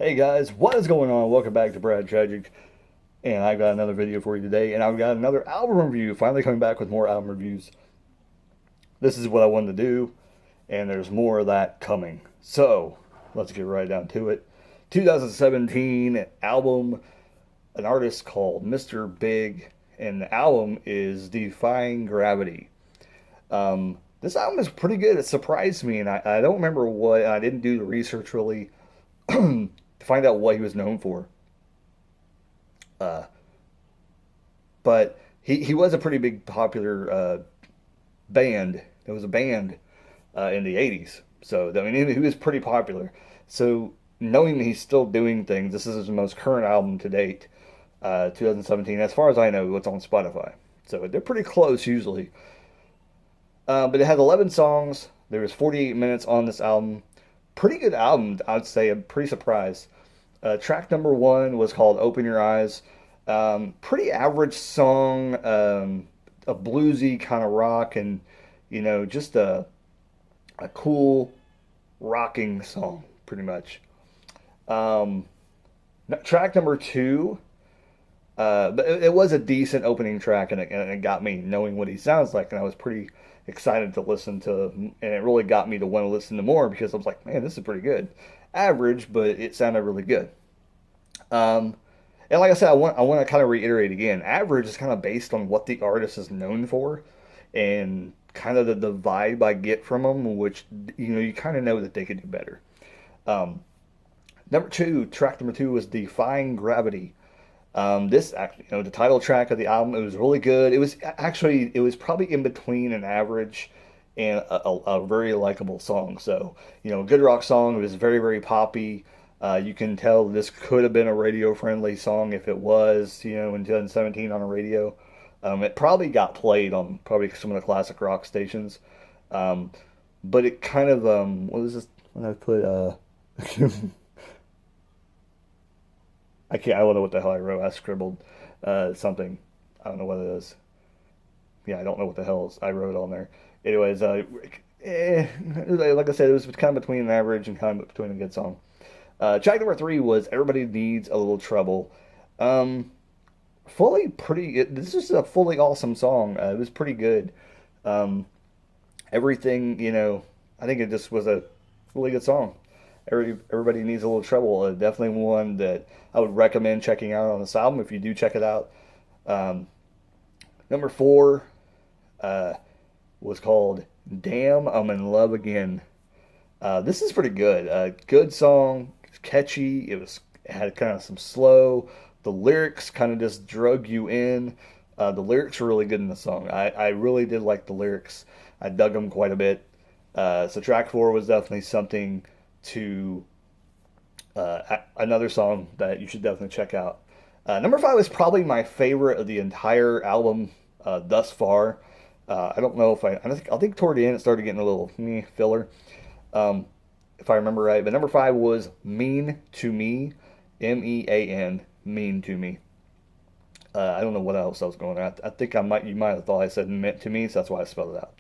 Hey guys, what is going on? Welcome back to Brad Tragic, and I've got another video for you today, and I've got another album review. Finally coming back with more album reviews. This is what I wanted to do, and there's more of that coming. So, let's get right down to it. 2017 album, an artist called Mr. Big, and the album is Defying Gravity. This album is pretty good. It surprised me, and I don't remember what, I didn't do the research really to find out what he was known for. Uh, but he was a pretty big popular band. There was a band in the 80s. So, I mean, he was pretty popular. So, knowing that he's still doing things, this is his most current album to date, 2017, as far as I know, what's on Spotify. So, they're pretty close usually. But it had 11 songs. There was 48 minutes on this album. Pretty good album, I'd say. I'm pretty surprised. Track number one was called Open Your Eyes. Pretty average song, a bluesy kind of rock, and just a cool rocking song, pretty much. Um, Track number two, but it was a decent opening track, and it got me knowing what he sounds like, and I was pretty excited to listen to, and it really got me to want to listen to more because I was like, man, this is pretty good. Average, but it sounded really good. Um, and like I said, I want to kind of reiterate again. Average is kind of based on what the artist is known for, and kind of the vibe I get from them, which you kind of know that they could do better. Um, Track number two was Defying Gravity. This actually, the title track of the album, it was really good. It was probably in between an average and a very likable song. So, good rock song. It was very, very poppy. You can tell this could have been a radio friendly song if it was, in 2017 on a radio. It probably got played on probably some of the classic rock stations. Um, but it kind of, what was this? When I put, I don't know what the hell I wrote. I scribbled something. I don't know what it is. Yeah, I don't know what the hell I wrote on there. Anyways, like I said, it was kind of between an average and kind of between a good song. Track number three was Everybody Needs a Little Trouble. Um, this is a fully awesome song. It was pretty good. Um, Everything, I think it just was a really good song. Everybody Needs a Little Trouble. Definitely one that I would recommend checking out on this album if you do check it out. Um, Number four uh, was called Damn, I'm in Love Again. This is pretty good. Good song, catchy. It had kind of some slow. The lyrics kind of just drug you in. The lyrics were really good in the song. I really did like the lyrics. I dug them quite a bit. So track four was definitely something to another song that you should definitely check out. Number five is probably my favorite of the entire album thus far. I don't know if I think toward the end it started getting a little filler, um, if I remember right. But number five was Mean to Me, Mean, Mean to Me. I don't know what else I was going at. I think you might have thought I said meant to me, so that's why I spelled it out.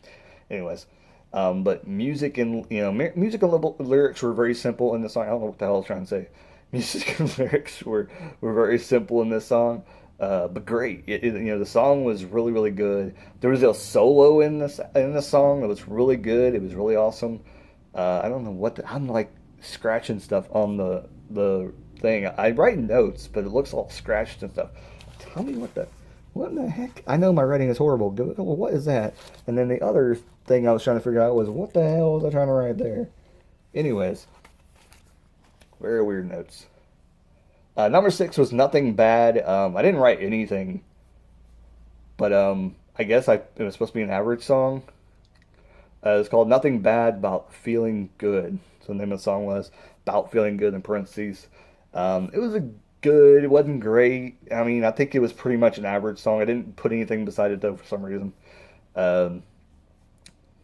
Anyways, but music and music and lyrics were very simple in the song. I don't know what the hell I was trying to say. Music and lyrics were very simple in this song, but great. The song was really really good. There was a solo in this song that was really good. It was really awesome. I don't know I'm like scratching stuff on the thing. I write notes, but it looks all scratched and stuff. Tell me what in the heck? I know my writing is horrible. What is that? And then the other thing I was trying to figure out was what the hell was I trying to write there? Anyways, very weird notes. Number six was Nothing Bad. I didn't write anything, but I guess it was supposed to be an average song. It's called Nothing Bad About Feeling Good. So the name of the song was About Feeling Good in parentheses. It was good. It wasn't great. I mean, I think it was pretty much an average song. I didn't put anything beside it though for some reason. Um,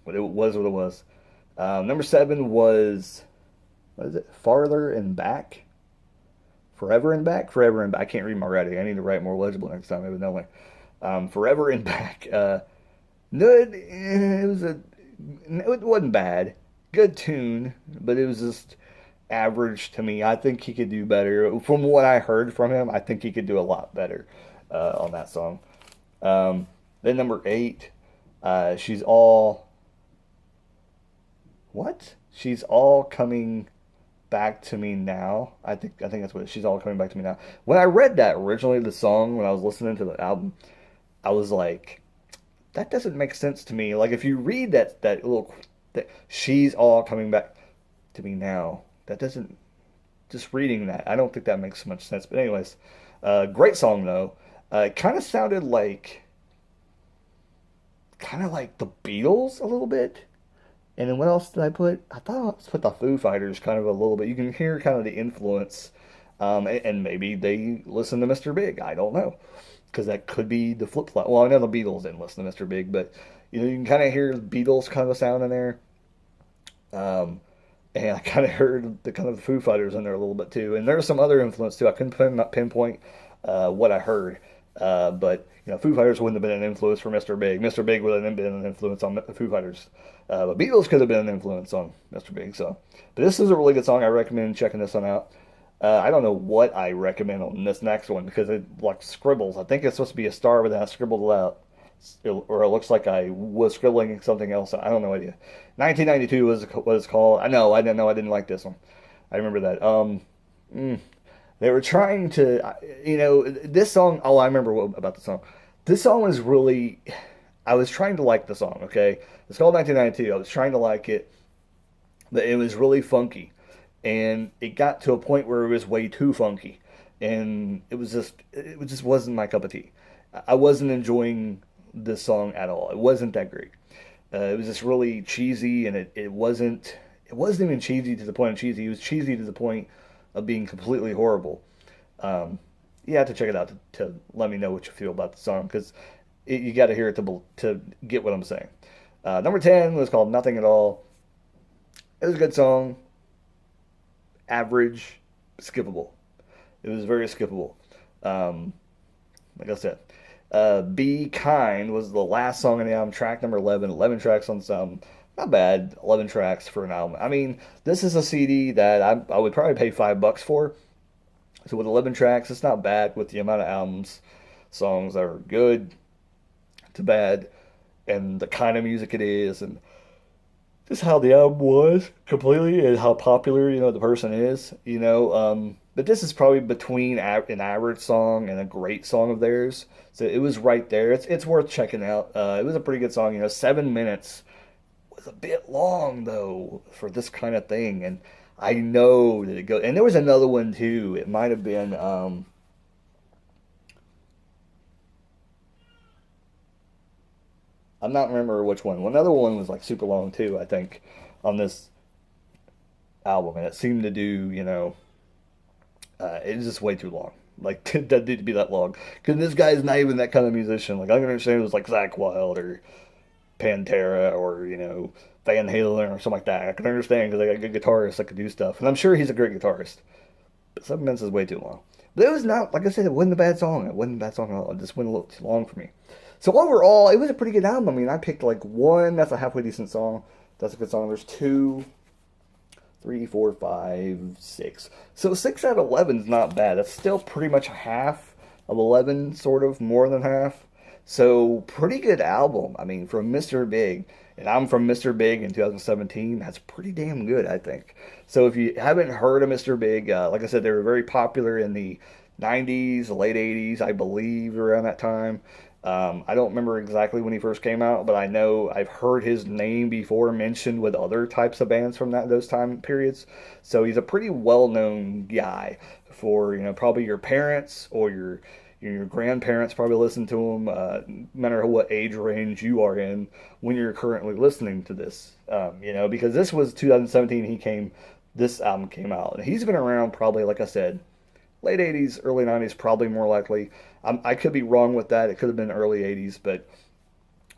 but it was what it was. Number seven was, what is it? Farther and Back? Forever and Back? Forever and Back. I can't read my writing. I need to write more legible next time, evidently. Forever and Back. No, it wasn't bad. Good tune, but it was just average to me. I think he could do better. From what I heard from him, I think he could do a lot better on that song. Then number 8, she's all what? She's all coming back to me now. I think that's what she's all coming back to me now. When I read that originally, the song when I was listening to the album, I was like, that doesn't make sense to me. Like if you read that little that she's all coming back to me now, that doesn't just reading that. I don't think that makes so much sense. But anyways, great song though. It kind of sounded kind of like the Beatles a little bit. And then what else did I put? I thought I put the Foo Fighters kind of a little bit. You can hear kind of the influence, and maybe they listen to Mr. Big. I don't know, because that could be the flip flop. Well, I know the Beatles didn't listen to Mr. Big, but you can kind of hear the Beatles kind of a sound in there. And I kind of heard the kind of Foo Fighters in there a little bit too. And there's some other influence too. I couldn't pinpoint what I heard, but Foo Fighters wouldn't have been an influence for Mr. Big. Mr. Big would have been an influence on the Foo Fighters. But Beatles could have been an influence on Mr. Big. So, but this is a really good song. I recommend checking this one out. I don't know what I recommend on this next one because it like scribbles. I think it's supposed to be a star, but then I scribbled it out. Or it looks like I was scribbling something else. I don't know idea. 1992 was what it's called. I know. I didn't know. I didn't like this one. I remember that. They were trying to, this song. Oh, I remember about the song. This song was really. I was trying to like the song. Okay, it's called 1992. I was trying to like it, but it was really funky, and it got to a point where it was way too funky, and it just wasn't my cup of tea. I wasn't enjoying this song at all. It wasn't that great. It was just really cheesy, and it wasn't even cheesy to the point of cheesy. It was cheesy to the point of being completely horrible. You have to check it out to let me know what you feel about the song because you got to hear it to get what I'm saying. Number 10 was called Nothing at All. It was a good song. Average, skippable. It was very skippable. Like I said. Be Kind was the last song on the album, track number 11. 11 tracks on this album. Not bad, 11 tracks for an album. I mean, this is a CD that I would probably pay $5 for. So with 11 tracks, it's not bad with the amount of songs that are good to bad, and the kind of music it is, and just how the album was completely, and how popular, the person is, But this is probably between an average song and a great song of theirs. So it was right there. It's worth checking out. It was a pretty good song. 7 minutes was a bit long, though, for this kind of thing. And I know that it goes. And there was another one, too. It might have been... I'm not remember which one. Well, another one was like super long, too, I think, on this album. And it seemed to do, it's just way too long. Like, that need to be that long. Because this guy's not even that kind of musician. Like, I can understand it was like Zakk Wylde or Pantera or, Van Halen or something like that. I can understand because I got good guitarists that could do stuff. And I'm sure he's a great guitarist. But 7 minutes is way too long. But it was not, like I said, it wasn't a bad song. It wasn't a bad song at all. It just went a little too long for me. So overall, it was a pretty good album. I mean, I picked like one, that's a halfway decent song. That's a good song. There's 2, 3, 4, 5, 6. So 6 out of 11 is not bad. That's still pretty much half of 11, sort of, more than half. So pretty good album. I mean, from Mr. Big. And I'm from Mr. Big in 2017. That's pretty damn good, I think. So if you haven't heard of Mr. Big, like I said, they were very popular in the 90s, the late 80s, I believe, around that time. I don't remember exactly when he first came out, but I know I've heard his name before mentioned with other types of bands from those time periods. So he's a pretty well-known guy for, probably your parents or your grandparents probably listen to him, no matter what age range you are in when you're currently listening to this, because this was 2017 this album came out. And he's been around probably, like I said, late 80s, early 90s, probably more likely. I could be wrong with that. It could have been early 80s, but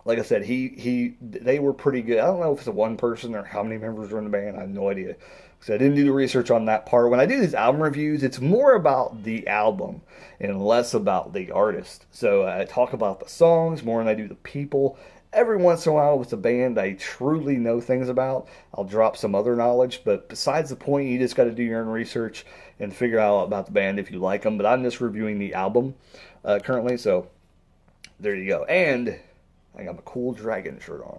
like I said, they were pretty good. I don't know if it's a one person or how many members were in the band. I have no idea. So I didn't do the research on that part. When I do these album reviews, it's more about the album and less about the artist. So I talk about the songs more than I do the people. Every once in a while with a band I truly know things about, I'll drop some other knowledge, but besides the point, you just got to do your own research and figure out about the band if you like them. But I'm just reviewing the album currently, so there you go. And I got my cool dragon shirt on.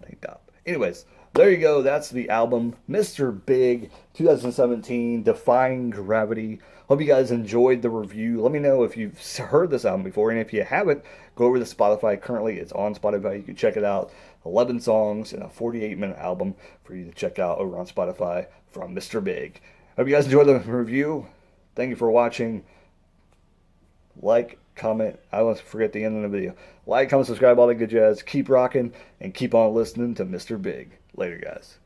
Thank God. Anyways, there you go. That's the album, Mr. Big, 2017, Defying Gravity. Hope you guys enjoyed the review. Let me know if you've heard this album before, and if you haven't, go over to Spotify. Currently, it's on Spotify. You can check it out. 11 songs and a 48-minute album for you to check out over on Spotify from Mr. Big. Hope you guys enjoyed the review. Thank you for watching. Like, comment. I almost forget the end of the video. Like, comment, subscribe, all that good jazz. Keep rocking and keep on listening to Mr. Big. Later, guys.